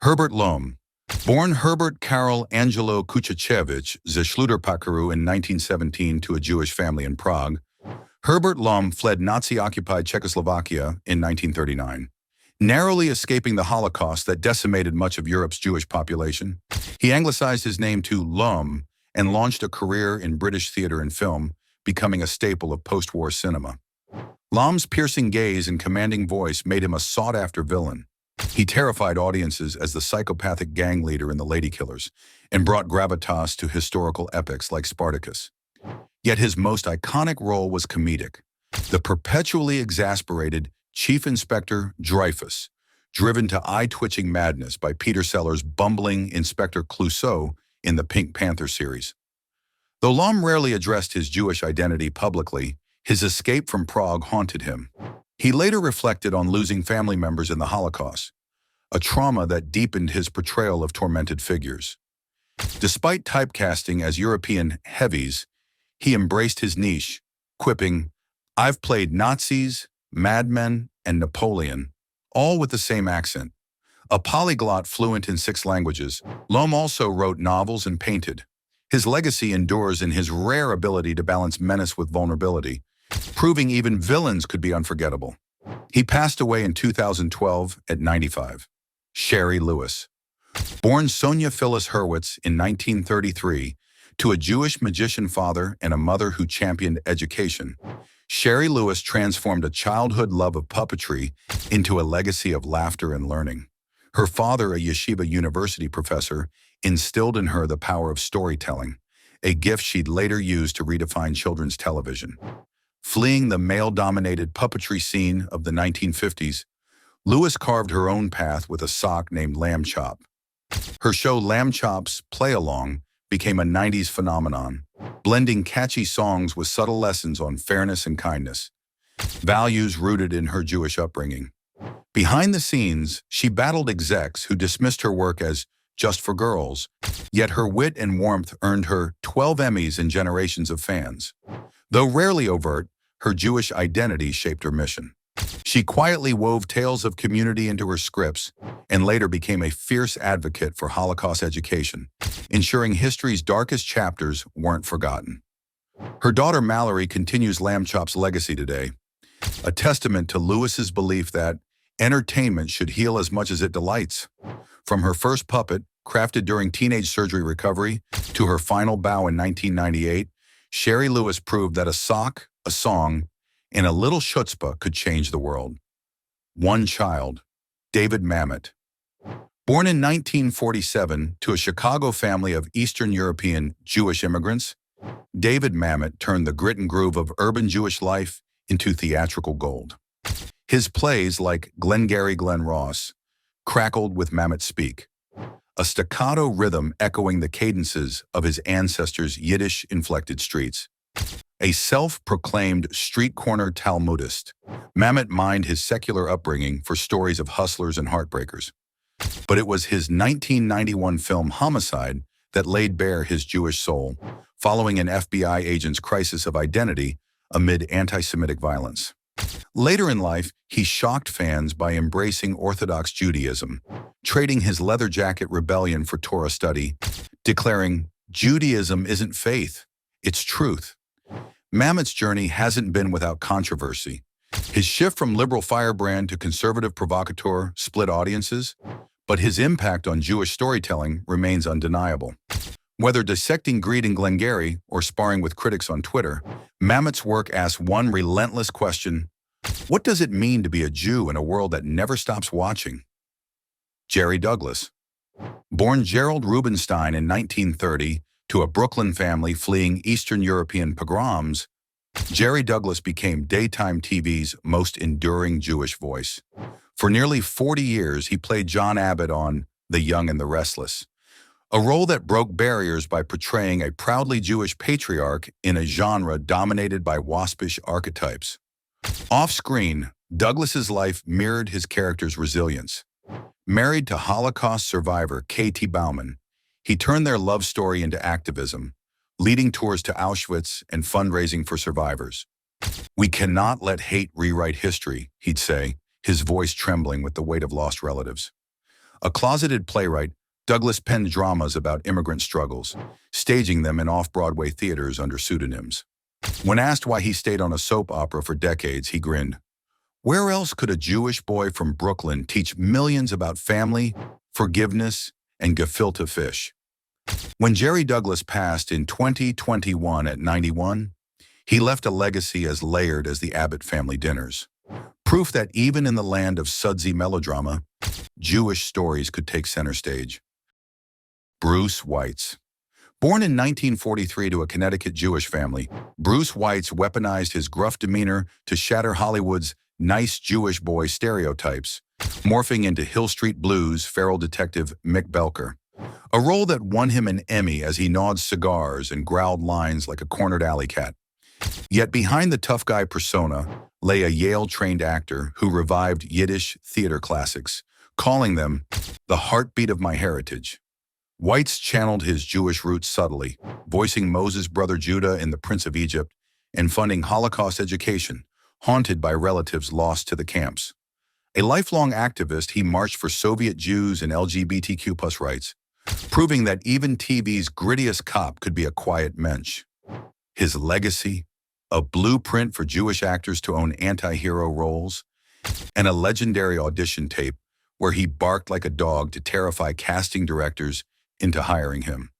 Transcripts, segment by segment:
Herbert Lom, born Herbert Karol Angelo Kuchachevich ze Schluterpakaru in 1917 to a Jewish family in Prague, Herbert Lom fled Nazi-occupied Czechoslovakia in 1939. Narrowly escaping the Holocaust that decimated much of Europe's Jewish population, he anglicized his name to Lom and launched a career in British theater and film, becoming a staple of post-war cinema. Lom's piercing gaze and commanding voice made him a sought-after villain. He terrified audiences as the psychopathic gang leader in The Ladykillers and brought gravitas to historical epics like Spartacus. Yet his most iconic role was comedic. The perpetually exasperated Chief Inspector Dreyfuss, driven to eye-twitching madness by Peter Sellers' bumbling Inspector Clouseau in the Pink Panther series. Though Lom rarely addressed his Jewish identity publicly, his escape from Prague haunted him. He later reflected on losing family members in the Holocaust, a trauma that deepened his portrayal of tormented figures. Despite typecasting as European heavies, he embraced his niche, quipping, "I've played Nazis, madmen, and Napoleon, all with the same accent." A polyglot fluent in 6 languages, Lom also wrote novels and painted. His legacy endures in his rare ability to balance menace with vulnerability, proving even villains could be unforgettable. He passed away in 2012 at 95. Shari Lewis, born Sonia Phyllis Hurwitz in 1933 to a Jewish magician father and a mother who championed education, Shari Lewis transformed a childhood love of puppetry into a legacy of laughter and learning. Her father, a yeshiva university professor, instilled in her the power of storytelling, a gift she'd later use to redefine children's television. Fleeing the male-dominated puppetry scene of the 1950s, Lewis carved her own path with a sock named Lamb Chop. Her show Lamb Chop's Play-Along became a 90s phenomenon, blending catchy songs with subtle lessons on fairness and kindness, values rooted in her Jewish upbringing. Behind the scenes, she battled execs who dismissed her work as just for girls, yet her wit and warmth earned her 12 Emmys and generations of fans. Though rarely overt, her Jewish identity shaped her mission. She quietly wove tales of community into her scripts and later became a fierce advocate for Holocaust education, ensuring history's darkest chapters weren't forgotten. Her daughter Mallory continues Lamb Chop's legacy today, a testament to Lewis's belief that entertainment should heal as much as it delights. From her first puppet, crafted during teenage surgery recovery, to her final bow in 1998, Shari Lewis proved that a sock, a song, and a little chutzpah could change the world. One child, David Mamet. Born in 1947 to a Chicago family of Eastern European Jewish immigrants, David Mamet turned the grit and groove of urban Jewish life into theatrical gold. His plays like Glengarry Glen Ross crackled with Mamet speak, a staccato rhythm echoing the cadences of his ancestors' Yiddish-inflected streets. A self-proclaimed street corner Talmudist, Mamet mined his secular upbringing for stories of hustlers and heartbreakers. But it was his 1991 film Homicide that laid bare his Jewish soul, following an FBI agent's crisis of identity amid anti-Semitic violence. Later in life, he shocked fans by embracing Orthodox Judaism, trading his leather jacket rebellion for Torah study, declaring, "Judaism isn't faith, it's truth." Mamet's journey hasn't been without controversy. His shift from liberal firebrand to conservative provocateur split audiences, but his impact on Jewish storytelling remains undeniable. Whether dissecting greed in Glengarry or sparring with critics on Twitter, Mamet's work asks one relentless question: what does it mean to be a Jew in a world that never stops watching? Jerry Douglas. Born Gerald Rubenstein in 1930 to a Brooklyn family fleeing Eastern European pogroms, Jerry Douglas became daytime TV's most enduring Jewish voice. For nearly 40 years, he played John Abbott on The Young and the Restless, a role that broke barriers by portraying a proudly Jewish patriarch in a genre dominated by waspish archetypes. Off-screen, Douglas's life mirrored his character's resilience. Married to Holocaust survivor K.T. Bauman, he turned their love story into activism, leading tours to Auschwitz and fundraising for survivors. "We cannot let hate rewrite history," he'd say, his voice trembling with the weight of lost relatives. A closeted playwright, Douglas penned dramas about immigrant struggles, staging them in off-Broadway theaters under pseudonyms. When asked why he stayed on a soap opera for decades, he grinned. Where else could a Jewish boy from Brooklyn teach millions about family, forgiveness, and gefilte fish? When Jerry Douglas passed in 2021 at 91, he left a legacy as layered as the Abbott family dinners. Proof that even in the land of sudsy melodrama, Jewish stories could take center stage. Bruce Weitz. Born in 1943 to a Connecticut Jewish family, Bruce Weitz weaponized his gruff demeanor to shatter Hollywood's nice Jewish boy stereotypes, morphing into Hill Street Blues feral detective Mick Belker, a role that won him an Emmy as he gnawed cigars and growled lines like a cornered alley cat. Yet behind the tough guy persona lay a Yale-trained actor who revived Yiddish theater classics, calling them the heartbeat of my heritage. Weitz channeled his Jewish roots subtly, voicing Moses' brother Judah in The Prince of Egypt and funding Holocaust education, haunted by relatives lost to the camps. A lifelong activist, he marched for Soviet Jews and LGBTQ+ rights, proving that even TV's grittiest cop could be a quiet mensch. His legacy, a blueprint for Jewish actors to own anti-hero roles, and a legendary audition tape where he barked like a dog to terrify casting directors into hiring him.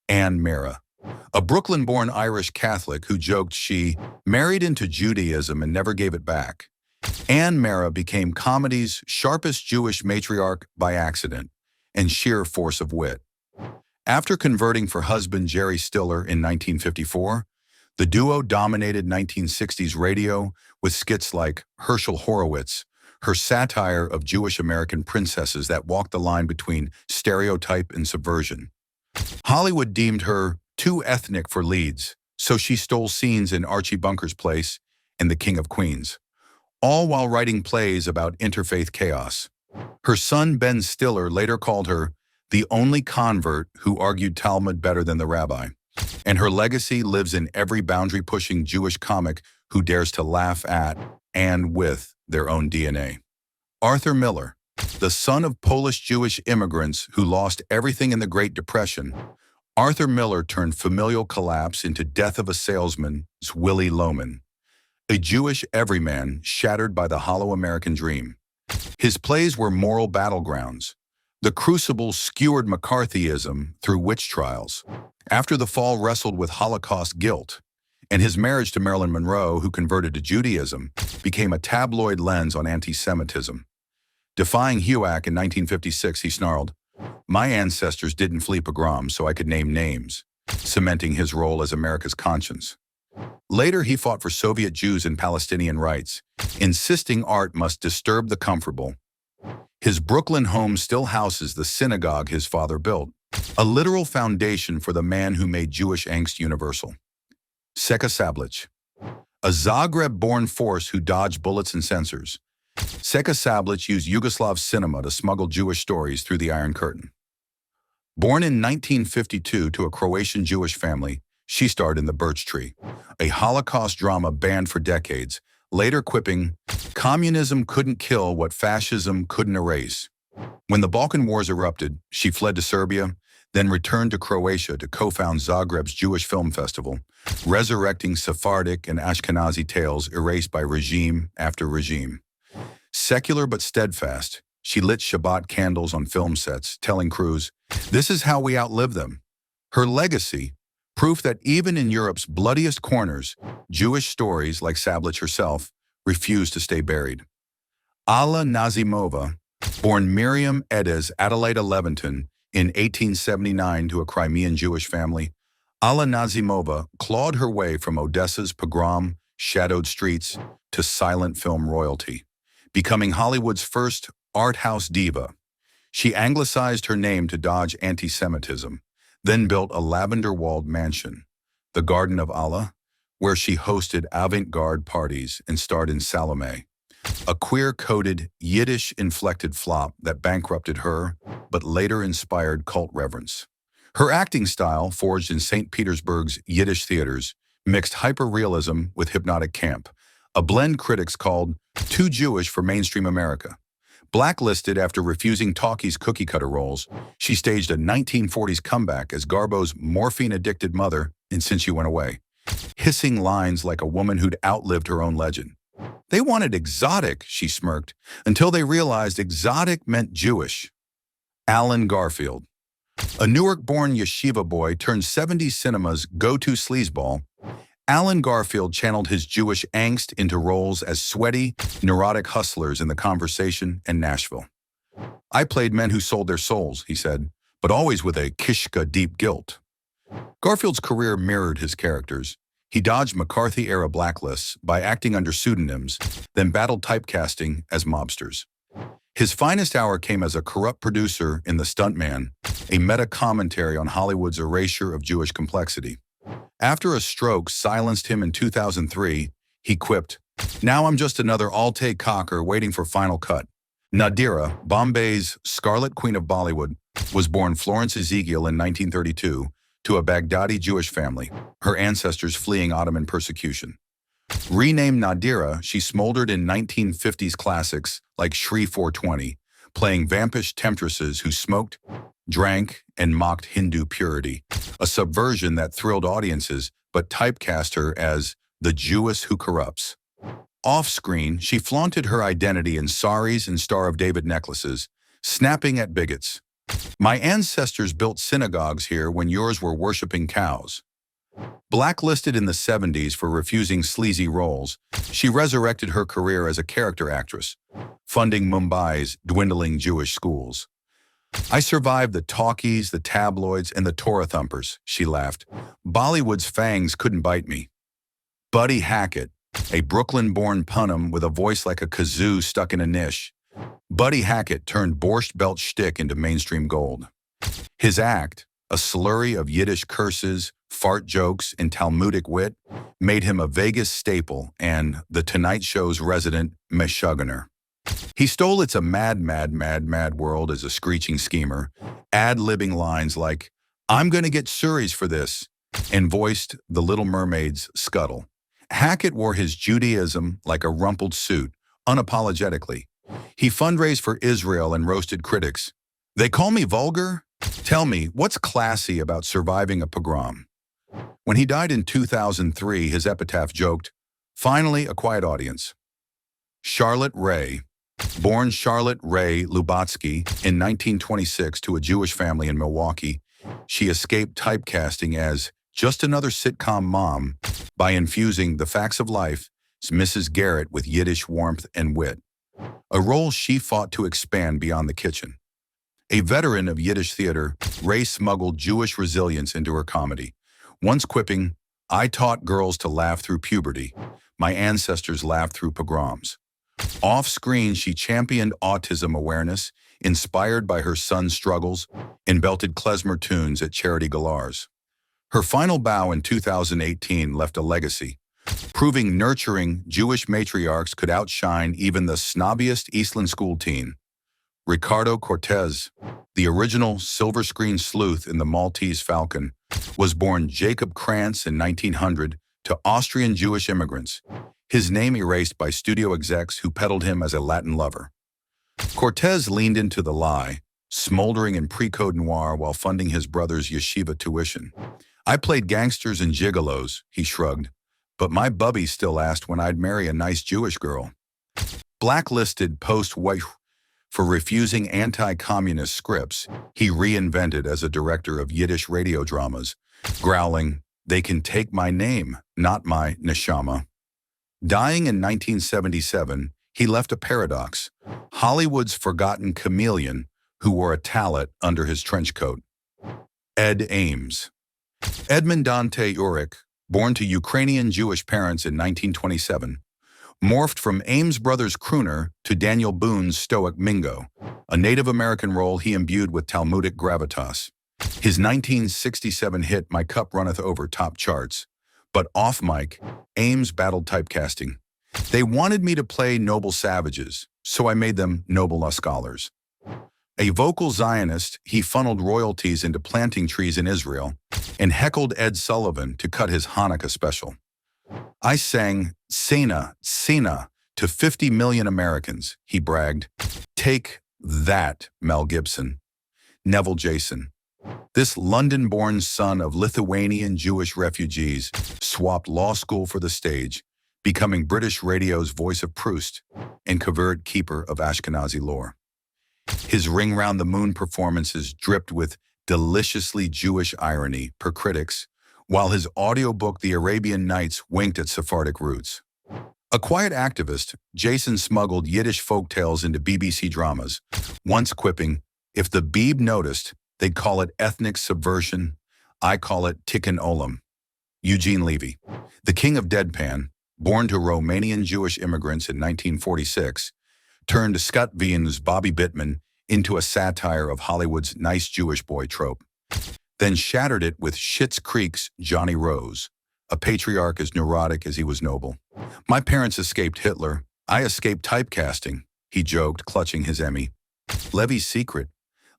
Anne Meara, a Brooklyn-born Irish Catholic who joked she married into Judaism and never gave it back. Anne Meara became comedy's sharpest Jewish matriarch by accident and sheer force of wit. After converting for husband Jerry Stiller in 1954, the duo dominated 1960s radio with skits like Herschel Horowitz, her satire of Jewish American princesses that walked the line between stereotype and subversion. Hollywood deemed her too ethnic for leads, so she stole scenes in Archie Bunker's Place and The King of Queens, all while writing plays about interfaith chaos. Her son Ben Stiller later called her the only convert who argued Talmud better than the rabbi, and her legacy lives in every boundary-pushing Jewish comic who dares to laugh at and with their own DNA. Arthur Miller, the son of Polish-Jewish immigrants who lost everything in the Great Depression, Arthur Miller turned familial collapse into Death of a Salesman's Willy Loman, a Jewish everyman shattered by the hollow American dream. His plays were moral battlegrounds. The Crucible skewered McCarthyism through witch trials. After the Fall wrestled with Holocaust guilt, and his marriage to Marilyn Monroe, who converted to Judaism, became a tabloid lens on anti-Semitism. Defying HUAC in 1956, he snarled, "My ancestors didn't flee pogroms so I could name names," cementing his role as America's conscience. Later, he fought for Soviet Jews and Palestinian rights, insisting art must disturb the comfortable. His Brooklyn home still houses the synagogue his father built, a literal foundation for the man who made Jewish angst universal. Seka Sablage, a Zagreb-born force who dodged bullets and censors. Seka Sablage used Yugoslav cinema to smuggle Jewish stories through the Iron Curtain. Born in 1952 to a Croatian Jewish family, she starred in The Birch Tree, a Holocaust drama banned for decades, later quipping, "Communism couldn't kill what fascism couldn't erase." When the Balkan Wars erupted, she fled to Serbia, then returned to Croatia to co-found Zagreb's Jewish Film Festival, resurrecting Sephardic and Ashkenazi tales erased by regime after regime. Secular but steadfast, she lit Shabbat candles on film sets, telling crews, "This is how we outlive them." Her legacy, proof that even in Europe's bloodiest corners, Jewish stories, like Sablage herself, refuse to stay buried. Alla Nazimova, born Miriam Edez Adelaida Leventon in 1879 to a Crimean Jewish family, Alla Nazimova clawed her way from Odessa's pogrom-shadowed streets to silent film royalty, becoming Hollywood's first art house diva. She anglicized her name to dodge anti-Semitism, then built a lavender-walled mansion, the Garden of Allah, where she hosted avant-garde parties and starred in Salome, a queer-coded, Yiddish-inflected flop that bankrupted her, but later inspired cult reverence. Her acting style, forged in St. Petersburg's Yiddish theaters, mixed hyper-realism with hypnotic camp, a blend critics called too Jewish for mainstream America. Blacklisted after refusing talkies cookie-cutter roles, she staged a 1940s comeback as Garbo's morphine-addicted mother in Since You Went Away, hissing lines like a woman who'd outlived her own legend. They wanted exotic, she smirked, until they realized exotic meant Jewish. Allan Garfield. A Newark-born yeshiva boy turned 70s cinema's go-to sleazeball, Allan Garfield channeled his Jewish angst into roles as sweaty, neurotic hustlers in The Conversation and Nashville. I played men who sold their souls, he said, but always with a kishka deep guilt. Garfield's career mirrored his characters. He dodged McCarthy-era blacklists by acting under pseudonyms, then battled typecasting as mobsters. His finest hour came as a corrupt producer in The Stuntman, a meta-commentary on Hollywood's erasure of Jewish complexity. After a stroke silenced him in 2003, he quipped, "Now I'm just another Alte cocker waiting for final cut." Nadira, Bombay's Scarlet Queen of Bollywood, was born Florence Ezekiel in 1932 to a Baghdadi Jewish family, her ancestors fleeing Ottoman persecution. Renamed Nadira, she smoldered in 1950s classics like Shri 420, playing vampish temptresses who smoked, drank, and mocked Hindu purity, a subversion that thrilled audiences but typecast her as the Jewess who corrupts. Off-screen, she flaunted her identity in saris and Star of David necklaces, snapping at bigots. "My ancestors built synagogues here when yours were worshipping cows." Blacklisted in the 70s for refusing sleazy roles, she resurrected her career as a character actress, funding Mumbai's dwindling Jewish schools. "I survived the talkies, the tabloids, and the Torah thumpers," she laughed. "Bollywood's fangs couldn't bite me." Buddy Hackett, a Brooklyn-born punum with a voice like a kazoo stuck in a niche. Buddy Hackett turned Borscht Belt shtick into mainstream gold. His act, a slurry of Yiddish curses, fart jokes, and Talmudic wit, made him a Vegas staple and The Tonight Show's resident meshuggah. He stole It's a Mad, Mad, Mad, Mad World as a screeching schemer, ad-libbing lines like, "I'm gonna get Suris for this," and voiced The Little Mermaid's Scuttle. Hackett wore his Judaism like a rumpled suit, unapologetically. He fundraised for Israel and roasted critics. "They call me vulgar? Tell me, what's classy about surviving a pogrom?" When he died in 2003, his epitaph joked, "Finally, a quiet audience." Charlotte Ray. Born Charlotte Ray Lubatsky in 1926 to a Jewish family in Milwaukee, she escaped typecasting as just another sitcom mom by infusing The Facts of Life's Mrs. Garrett with Yiddish warmth and wit, a role she fought to expand beyond the kitchen. A veteran of Yiddish theater, Ray smuggled Jewish resilience into her comedy, once quipping, "I taught girls to laugh through puberty. My ancestors laughed through pogroms." Off-screen, she championed autism awareness, inspired by her son's struggles, and belted klezmer tunes at charity galars. Her final bow in 2018 left a legacy, proving nurturing Jewish matriarchs could outshine even the snobbiest Eastland school teen. Ricardo Cortez, the original silver screen sleuth in The Maltese Falcon, was born Jacob Krantz in 1900 to Austrian Jewish immigrants, his name erased by studio execs who peddled him as a Latin lover. Cortez leaned into the lie, smoldering in pre-code noir while funding his brother's yeshiva tuition. "I played gangsters and gigolos," he shrugged, "but my bubby still asked when I'd marry a nice Jewish girl." Blacklisted post-Weitz for refusing anti-communist scripts, he reinvented as a director of Yiddish radio dramas, growling, "They can take my name, not my neshama." Dying in 1977, he left a paradox, Hollywood's forgotten chameleon who wore a tallit under his trench coat. Ed Ames. Edmund Dante Urich, born to Ukrainian Jewish parents in 1927, morphed from Ames Brothers crooner to Daniel Boone's stoic Mingo, a Native American role he imbued with Talmudic gravitas. His 1967 hit My Cup Runneth Over topped charts, but off-mic, Ames battled typecasting. "They wanted me to play noble savages, so I made them noble scholars." A vocal Zionist, he funneled royalties into planting trees in Israel and heckled Ed Sullivan to cut his Hanukkah special. "I sang Sena, Sena to 50 million Americans," he bragged, Take that, Mel Gibson. Neville Jason. This London-born son of Lithuanian Jewish refugees swapped law school for the stage, becoming British radio's voice of Proust and covert keeper of Ashkenazi lore. His Ring Round the Moon performances dripped with deliciously Jewish irony per critics, while his audiobook The Arabian Nights winked at Sephardic roots. A quiet activist, Jason smuggled Yiddish folktales into BBC dramas, once quipping, "If the Beeb noticed, they'd call it ethnic subversion. I call it tikkun olam." Eugene Levy, the king of deadpan, born to Romanian Jewish immigrants in 1946, turned Scott Vian's Bobby Bittman into a satire of Hollywood's nice Jewish boy trope, then shattered it with Schitt's Creek's Johnny Rose, a patriarch as neurotic as he was noble. "My parents escaped Hitler. I escaped typecasting," he joked, clutching his Emmy. Levy's secret,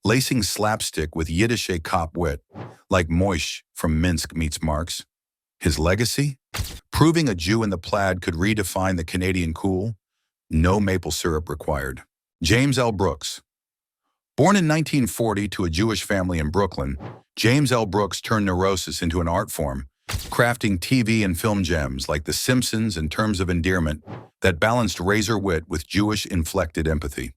lacing slapstick with Yiddish cop wit, like Moish from Minsk meets Marx. His legacy? Proving a Jew in the plaid could redefine the Canadian cool, no maple syrup required. James L. Brooks. Born in 1940 to a Jewish family in Brooklyn, James L. Brooks turned neurosis into an art form, crafting TV and film gems like The Simpsons and Terms of Endearment that balanced razor wit with Jewish-inflected empathy.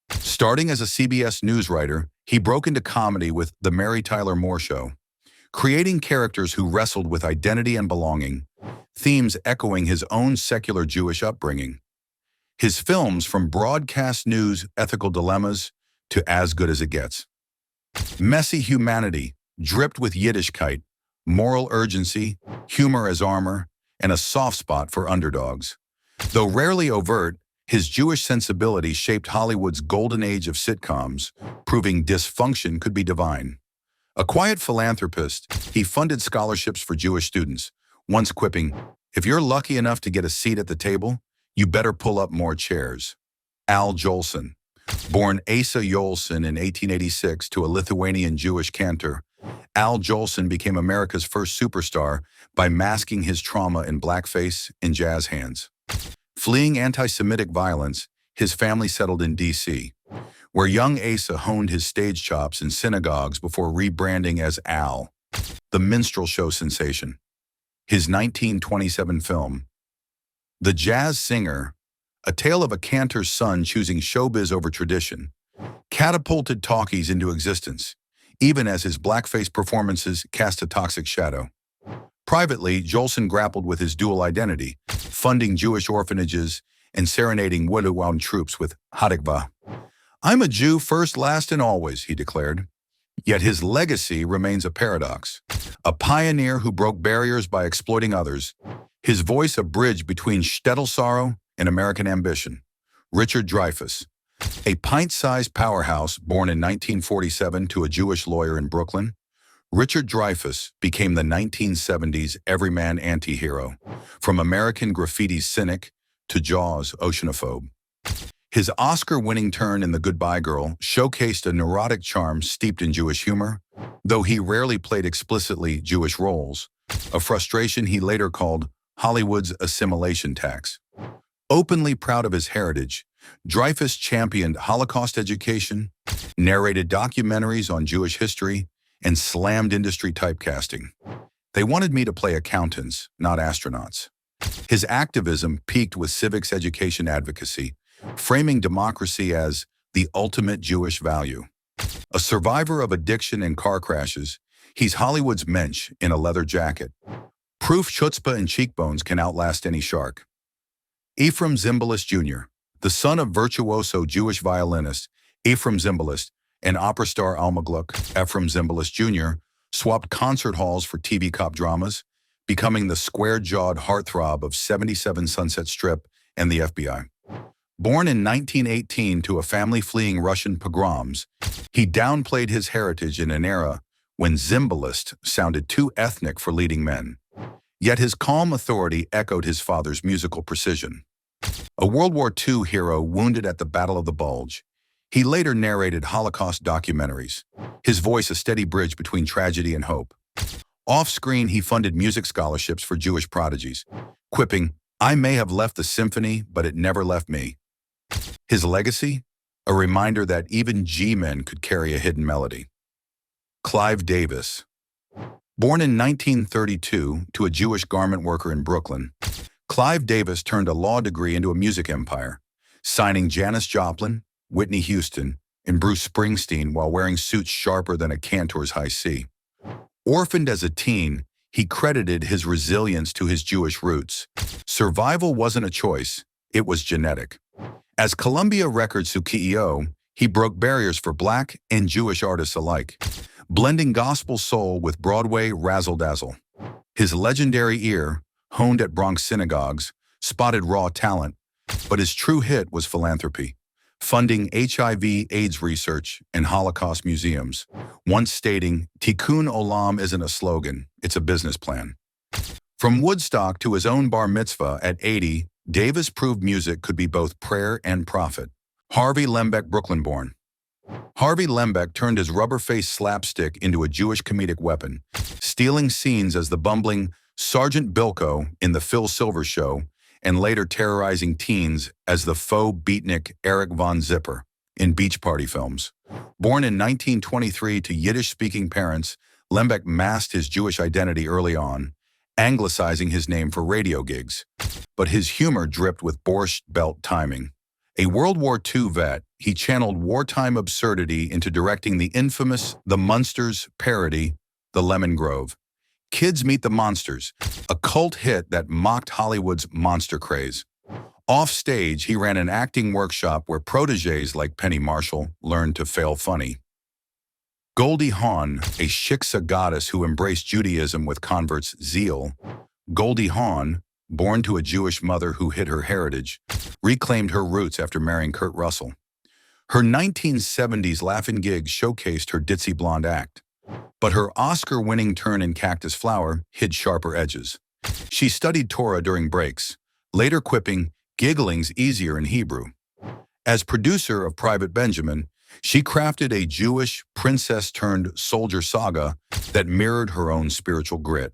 Starting as a CBS news writer, he broke into comedy with The Mary Tyler Moore Show, creating characters who wrestled with identity and belonging, themes echoing his own secular Jewish upbringing. His films, from broadcast news ethical dilemmas to As Good as It Gets. Messy humanity, dripped with Yiddishkeit, moral urgency, humor as armor, and a soft spot for underdogs. Though rarely overt, his Jewish sensibility shaped Hollywood's golden age of sitcoms, proving dysfunction could be divine. A quiet philanthropist, he funded scholarships for Jewish students, once quipping, "If you're lucky enough to get a seat at the table, you better pull up more chairs." Al Jolson. Born Asa Jolson in 1886 to a Lithuanian Jewish cantor, Al Jolson became America's first superstar by masking his trauma in blackface and jazz hands. Fleeing anti-Semitic violence, his family settled in D.C., where young Asa honed his stage chops in synagogues before rebranding as Al, the minstrel show sensation. His 1927 film, The Jazz Singer, a tale of a cantor's son choosing showbiz over tradition, catapulted talkies into existence, even as his blackface performances cast a toxic shadow. Privately, Jolson grappled with his dual identity, funding Jewish orphanages and serenading widow-wound troops with Hatikva. "I'm a Jew first, last, and always," he declared. Yet his legacy remains a paradox. A pioneer who broke barriers by exploiting others, his voice a bridge between shtetl sorrow and American ambition. Richard Dreyfuss. A pint-sized powerhouse born in 1947 to a Jewish lawyer in Brooklyn, Richard Dreyfuss became the 1970s everyman anti-hero, from American Graffiti's cynic to Jaws' oceanophobe. His Oscar-winning turn in The Goodbye Girl showcased a neurotic charm steeped in Jewish humor, though he rarely played explicitly Jewish roles, a frustration he later called Hollywood's assimilation tax. Openly proud of his heritage, Dreyfuss championed Holocaust education, narrated documentaries on Jewish history, and slammed industry typecasting. "They wanted me to play accountants, not astronauts." His activism peaked with civics education advocacy, framing democracy as the ultimate Jewish value. A survivor of addiction and car crashes, he's Hollywood's mensch in a leather jacket. Proof chutzpah and cheekbones can outlast any shark. Ephraim Zimbalist Jr., the son of virtuoso Jewish violinist Ephraim Zimbalist and opera star Alma Gluck, Ephraim Zimbalist Jr., swapped concert halls for TV cop dramas, becoming the square-jawed heartthrob of 77 Sunset Strip and the FBI. Born in 1918 to a family fleeing Russian pogroms, he downplayed his heritage in an era when Zimbalist sounded too ethnic for leading men. Yet his calm authority echoed his father's musical precision. A World War II hero wounded at the Battle of the Bulge, he later narrated Holocaust documentaries, his voice a steady bridge between tragedy and hope. Off-screen, he funded music scholarships for Jewish prodigies, quipping, "I may have left the symphony, but it never left me." His legacy? a reminder that even G-men could carry a hidden melody. Clive Davis. Born in 1932 to a Jewish garment worker in Brooklyn, Clive Davis turned a law degree into a music empire, signing Janis Joplin, Whitney Houston, and Bruce Springsteen while wearing suits sharper than a cantor's high C. Orphaned as a teen, he credited his resilience to his Jewish roots. Survival wasn't a choice, it was genetic. As Columbia Records CEO, he broke barriers for Black and Jewish artists alike, blending gospel soul with Broadway razzle-dazzle. His legendary ear, honed at Bronx synagogues, spotted raw talent, but his true hit was philanthropy, funding HIV/AIDS research and Holocaust museums, once stating, "Tikkun Olam isn't a slogan, it's a business plan." From Woodstock to his own bar mitzvah at 80, Davis proved music could be both prayer and profit. Harvey Lembeck, Brooklyn-born. Harvey Lembeck turned his rubber-faced slapstick into a Jewish comedic weapon, stealing scenes as the bumbling Sergeant Bilko in The Phil Silver Show, and later terrorizing teens as the faux beatnik Eric von Zipper in Beach Party films. Born in 1923 to Yiddish-speaking parents, Lembeck masked his Jewish identity early on, anglicizing his name for radio gigs. But his humor dripped with Borscht Belt timing. A World War II vet, he channeled wartime absurdity into directing the infamous The Munsters parody, The Lemon Grove. Kids Meet the Monsters, a cult hit that mocked Hollywood's monster craze. Off-stage, he ran an acting workshop where protégés like Penny Marshall learned to fail funny. Goldie Hawn, a shiksa goddess who embraced Judaism with converts' zeal. Goldie Hawn, born to a Jewish mother who hid her heritage, reclaimed her roots after marrying Kurt Russell. Her 1970s Laugh-In gigs showcased her ditzy blonde act, but her Oscar-winning turn in Cactus Flower hid sharper edges. She studied Torah during breaks, later quipping, "Giggling's easier in Hebrew." As producer of Private Benjamin, she crafted a Jewish princess-turned-soldier saga that mirrored her own spiritual grit.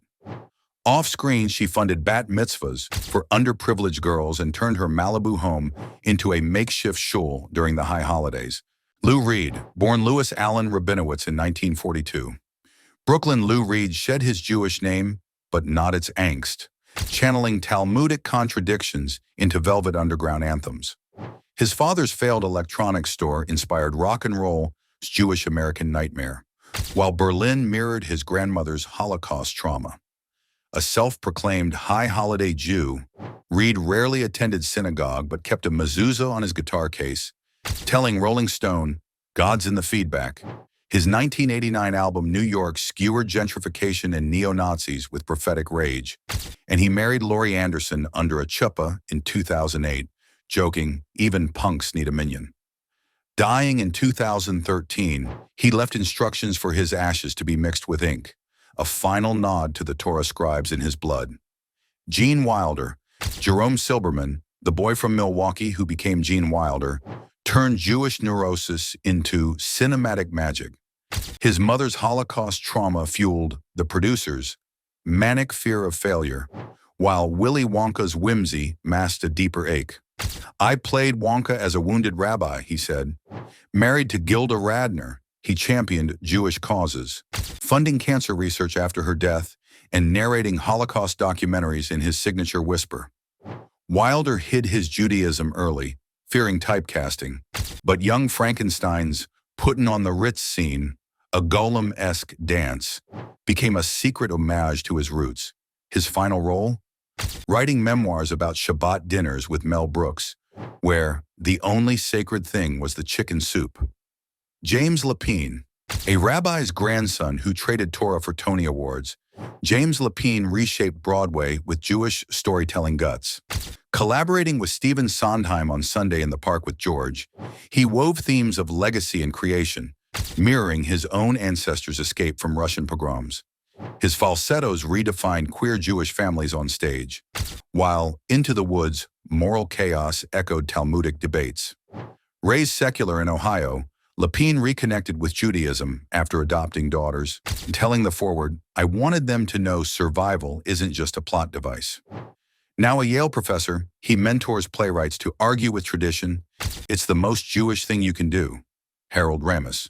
Off-screen, she funded bat mitzvahs for underprivileged girls and turned her Malibu home into a makeshift shul during the high holidays. Lou Reed, born Louis Allen Rabinowitz in 1942. Brooklyn Lou Reed shed his Jewish name, but not its angst, channeling Talmudic contradictions into Velvet Underground anthems. His father's failed electronics store inspired rock and roll's Jewish-American nightmare, while Berlin mirrored his grandmother's Holocaust trauma. A self-proclaimed high holiday Jew, Reed rarely attended synagogue but kept a mezuzah on his guitar case, telling Rolling Stone, "God's in the feedback." His 1989 album New York skewered gentrification and neo-Nazis with prophetic rage, and he married Laurie Anderson under a chuppah in 2008, joking, "Even punks need a minion." Dying in 2013, he left instructions for his ashes to be mixed with ink, a final nod to the Torah scribes in his blood. Gene Wilder, Jerome Silberman, the boy from Milwaukee who became Gene Wilder, turned Jewish neurosis into cinematic magic. His mother's Holocaust trauma fueled The Producers' manic fear of failure, while Willy Wonka's whimsy masked a deeper ache. "I played Wonka as a wounded rabbi," he said. Married to Gilda Radner, he championed Jewish causes, funding cancer research after her death and narrating Holocaust documentaries in his signature whisper. Wilder hid his Judaism early, fearing typecasting, but Young Frankenstein's "Puttin' on the Ritz" scene, a Golem-esque dance, became a secret homage to his roots. His final role? Writing memoirs about Shabbat dinners with Mel Brooks, where the only sacred thing was the chicken soup. James Lapine, a rabbi's grandson who traded Torah for Tony Awards, James Lapine reshaped Broadway with Jewish storytelling guts. Collaborating with Stephen Sondheim on Sunday in the Park with George, he wove themes of legacy and creation, mirroring his own ancestors' escape from Russian pogroms. His falsettos redefined queer Jewish families on stage, while Into the Woods, moral chaos echoed Talmudic debates. Raised secular in Ohio, Lapine reconnected with Judaism after adopting daughters, telling the forward, "I wanted them to know survival isn't just a plot device." Now a Yale professor, he mentors playwrights to argue with tradition. It's the most Jewish thing you can do. Harold Ramis.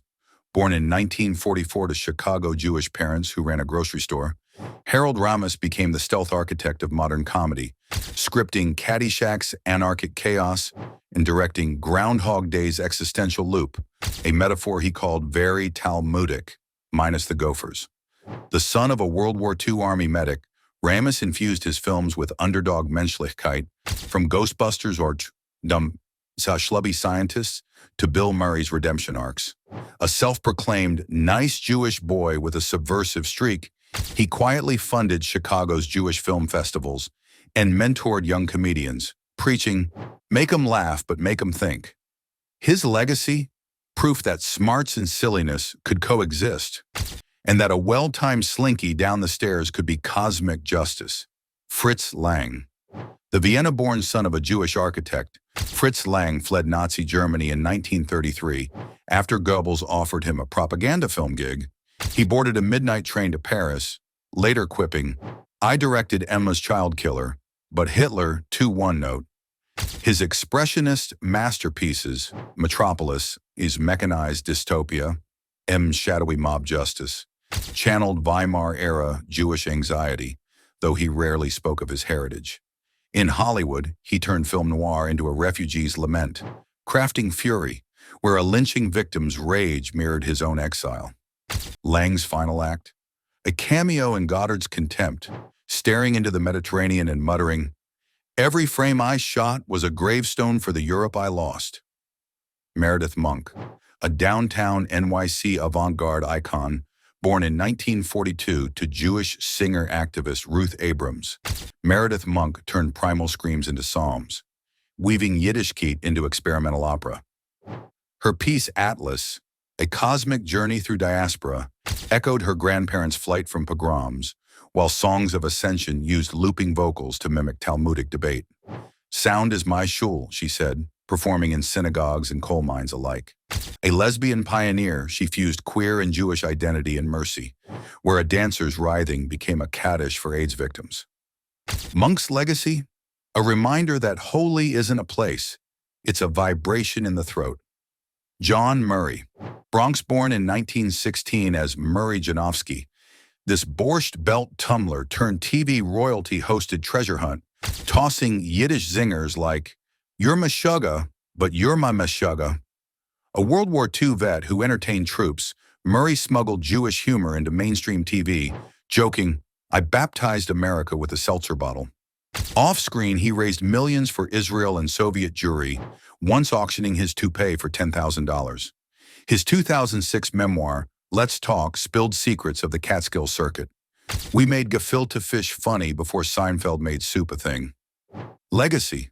Born in 1944 to Chicago Jewish parents who ran a grocery store, Harold Ramis became the stealth architect of modern comedy, scripting Caddyshack's anarchic chaos and directing Groundhog Day's existential loop, a metaphor he called very Talmudic, minus the gophers. The son of a World War II Army medic, Ramis infused his films with underdog Menschlichkeit, from Ghostbusters or dumb schlubby scientists to Bill Murray's redemption arcs. A self-proclaimed nice Jewish boy with a subversive streak, he quietly funded Chicago's Jewish film festivals and mentored young comedians, preaching, "Make 'em laugh, but make 'em think." His legacy? Proof that smarts and silliness could coexist, and that a well-timed slinky down the stairs could be cosmic justice. Fritz Lang. The Vienna-born son of a Jewish architect, Fritz Lang fled Nazi Germany in 1933 after Goebbels offered him a propaganda film gig. He boarded a midnight train to Paris, later quipping, "I directed Emma's Child Killer, but Hitler, too, one note." His expressionist masterpieces, Metropolis, is mechanized dystopia, M's shadowy mob justice, channeled Weimar-era Jewish anxiety, though he rarely spoke of his heritage. In Hollywood, he turned film noir into a refugee's lament, crafting Fury, where a lynching victim's rage mirrored his own exile. Lang's final act? A cameo in Goddard's Contempt, staring into the Mediterranean and muttering, "Every frame I shot was a gravestone for the Europe I lost." Meredith Monk, a downtown NYC avant-garde icon, born in 1942 to Jewish singer-activist Ruth Abrams, Meredith Monk turned primal screams into psalms, weaving Yiddishkeit into experimental opera. Her piece Atlas, a cosmic journey through diaspora, echoed her grandparents' flight from pogroms, while Songs of Ascension used looping vocals to mimic Talmudic debate. "Sound is my shul," she said, performing in synagogues and coal mines alike. A lesbian pioneer, she fused queer and Jewish identity in Mercy, where a dancer's writhing became a kaddish for AIDS victims. Monk's legacy? A reminder that holy isn't a place, it's a vibration in the throat. John Murray, Bronx-born in 1916 as Murray Janowski, this Borscht Belt tumbler turned TV royalty-hosted treasure hunt, tossing Yiddish zingers like, "You're Meshuggah, but you're my Meshuggah." A World War II vet who entertained troops, Murray smuggled Jewish humor into mainstream TV, joking, "I baptized America with a seltzer bottle." Off-screen, he raised millions for Israel and Soviet Jewry, once auctioning his toupee for $10,000. His 2006 memoir, Let's Talk, spilled secrets of the Catskill circuit. "We made gefilte fish funny before Seinfeld made soup a thing." Legacy,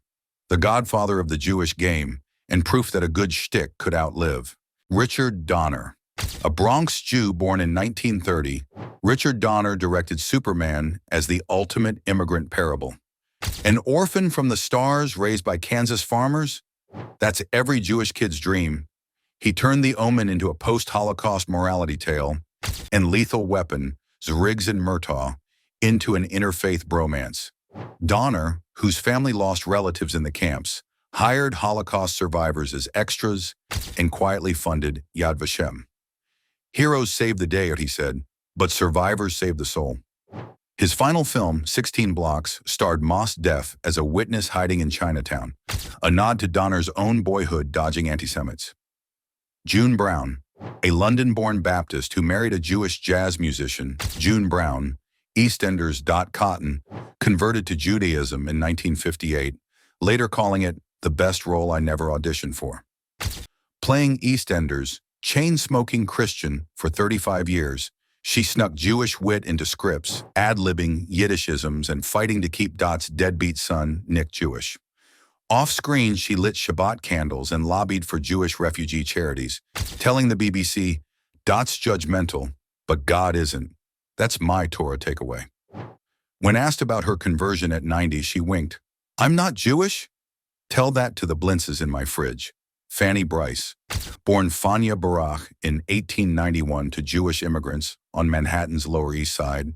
the godfather of the Jewish game, and proof that a good shtick could outlive. Richard Donner. A Bronx Jew born in 1930, Richard Donner directed Superman as the ultimate immigrant parable. An orphan from the stars raised by Kansas farmers? That's every Jewish kid's dream. He turned The Omen into a post-Holocaust morality tale, and Lethal Weapon, Zriggs and Murtaugh, into an interfaith bromance. Donner, whose family lost relatives in the camps, hired Holocaust survivors as extras and quietly funded Yad Vashem. "Heroes save the day," he said, "but survivors save the soul." His final film, 16 Blocks, starred Mos Def as a witness hiding in Chinatown, a nod to Donner's own boyhood dodging anti-Semites. June Brown, a London-born Baptist who married a Jewish jazz musician, June Brown, EastEnders' Dot Cotton, converted to Judaism in 1958, later calling it the best role I never auditioned for. Playing EastEnders, chain-smoking Christian for 35 years, she snuck Jewish wit into scripts, ad-libbing Yiddishisms and fighting to keep Dot's deadbeat son, Nick, Jewish. Off-screen, she lit Shabbat candles and lobbied for Jewish refugee charities, telling the BBC, "Dot's judgmental, but God isn't. That's my Torah takeaway." When asked about her conversion at 90, she winked, "I'm not Jewish? Tell that to the blintzes in my fridge." Fanny Brice, born Fania Barach in 1891 to Jewish immigrants on Manhattan's Lower East Side,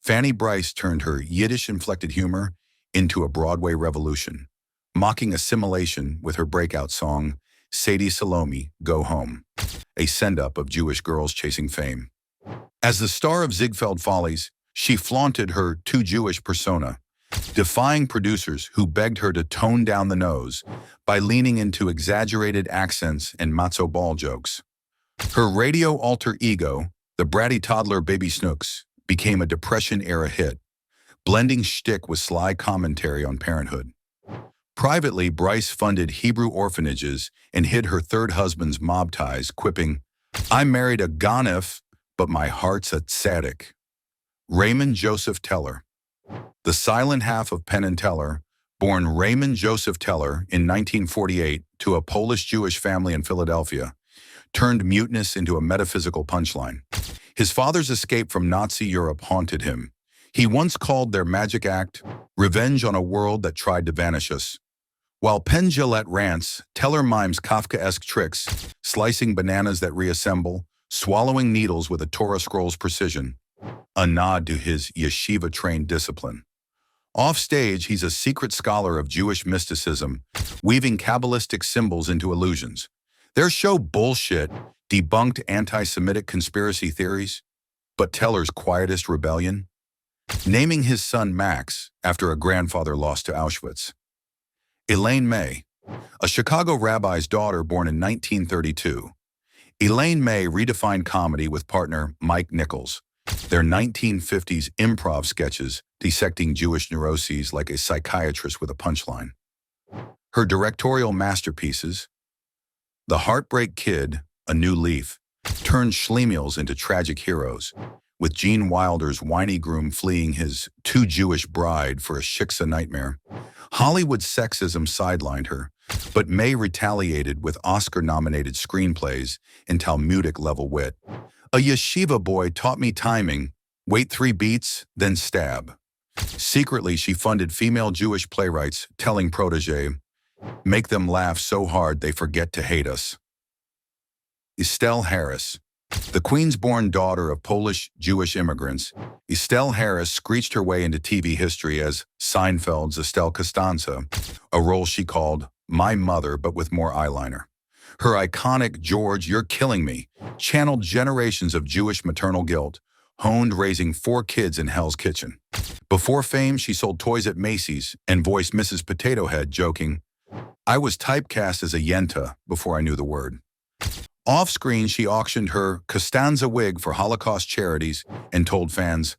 Fanny Brice turned her Yiddish-inflected humor into a Broadway revolution, mocking assimilation with her breakout song, Sadie Salome, Go Home, a send-up of Jewish girls chasing fame. As the star of Ziegfeld Follies, she flaunted her too Jewish persona, defying producers who begged her to tone down the nose by leaning into exaggerated accents and matzo ball jokes. Her radio alter ego, the bratty toddler Baby Snooks, became a Depression-era hit, blending shtick with sly commentary on parenthood. Privately, Brice funded Hebrew orphanages and hid her third husband's mob ties, quipping, "I married a ganef, but my heart's a tzaddik." Raymond Joseph Teller. The silent half of Penn and Teller, born Raymond Joseph Teller in 1948 to a Polish-Jewish family in Philadelphia, turned muteness into a metaphysical punchline. His father's escape from Nazi Europe haunted him. He once called their magic act, "Revenge on a world that tried to vanish us." While Penn Jillette rants, Teller mimes Kafkaesque tricks, slicing bananas that reassemble, swallowing needles with a Torah scroll's precision, a nod to his yeshiva-trained discipline. Off-stage, he's a secret scholar of Jewish mysticism, weaving Kabbalistic symbols into illusions. Their show bullshit, debunked anti-Semitic conspiracy theories, but Teller's quietest rebellion? Naming his son Max after a grandfather lost to Auschwitz. Elaine May, a Chicago rabbi's daughter born in 1932. Elaine May redefined comedy with partner Mike Nichols, their 1950s improv sketches dissecting Jewish neuroses like a psychiatrist with a punchline. Her directorial masterpieces, The Heartbreak Kid, A New Leaf, turned Schlemiels into tragic heroes, with Gene Wilder's whiny groom fleeing his too Jewish bride for a shiksa nightmare. Hollywood sexism sidelined her, but May retaliated with Oscar-nominated screenplays and Talmudic-level wit. A yeshiva boy taught me timing, wait 3 beats, then stab. Secretly, she funded female Jewish playwrights, telling protege, "Make them laugh so hard they forget to hate us." Estelle Harris. The Queens-born daughter of Polish-Jewish immigrants, Estelle Harris screeched her way into TV history as Seinfeld's Estelle Costanza, a role she called My Mother but with more eyeliner. Her iconic "George, you're killing me" channeled generations of Jewish maternal guilt, honed raising 4 kids in Hell's Kitchen. Before fame, she sold toys at Macy's and voiced Mrs. Potato Head, joking, "I was typecast as a yenta before I knew the word." Off-screen, she auctioned her Costanza wig for Holocaust charities and told fans,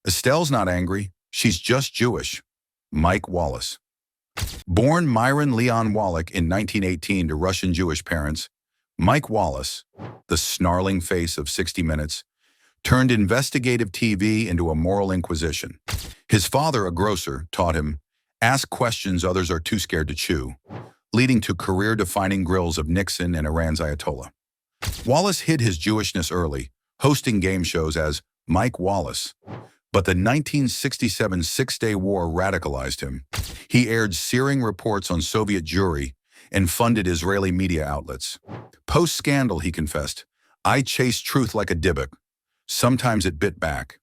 "Estelle's not angry, she's just Jewish." Mike Wallace. Born Myron Leon Wallach in 1918 to Russian Jewish parents, Mike Wallace, the snarling face of 60 Minutes, turned investigative TV into a moral inquisition. His father, a grocer, taught him, "Ask questions others are too scared to chew," leading to career-defining grills of Nixon and Iran's Ayatollah. Wallace hid his Jewishness early, hosting game shows as Mike Wallace. But the 1967 Six-Day War radicalized him. He aired searing reports on Soviet Jewry and funded Israeli media outlets. Post-scandal, he confessed, "I chased truth like a dybbuk. Sometimes it bit back."